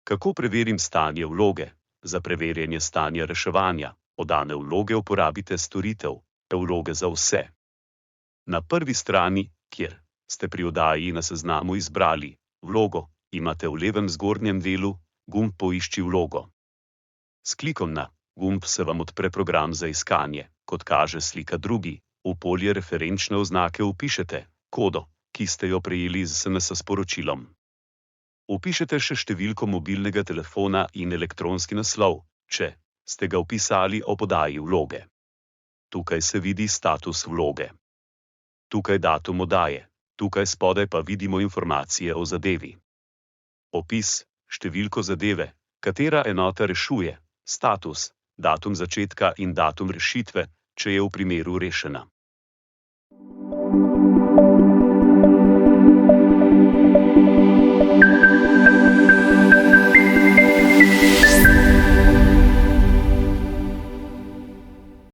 Kako preverim stanje vloge? Za preverjanje stanja reševanja oddane vloge uporabite storitev e-vloge za vse. Na prvi strani, kjer ste pri oddaji na seznamu izbrali vlogo, imate v levem zgornjem delu gumb Poišči vlogo. S klikom na gumb se vam odpre program za iskanje. Kot kaže slika 2, v polje referenčne oznake vpišete kodo, ki ste jo prejeli z SMS sporočilom. Vpišete še številko mobilnega telefona in elektronski naslov, če ste ga vpisali ob oddaji vloge. Tukaj se vidi status vloge. Tukaj datum oddaje, tukaj spodaj pa vidimo informacije o zadevi. Opis, številko zadeve, katera enota rešuje, status, datum začetka in datum rešitve, če je v primeru rešena.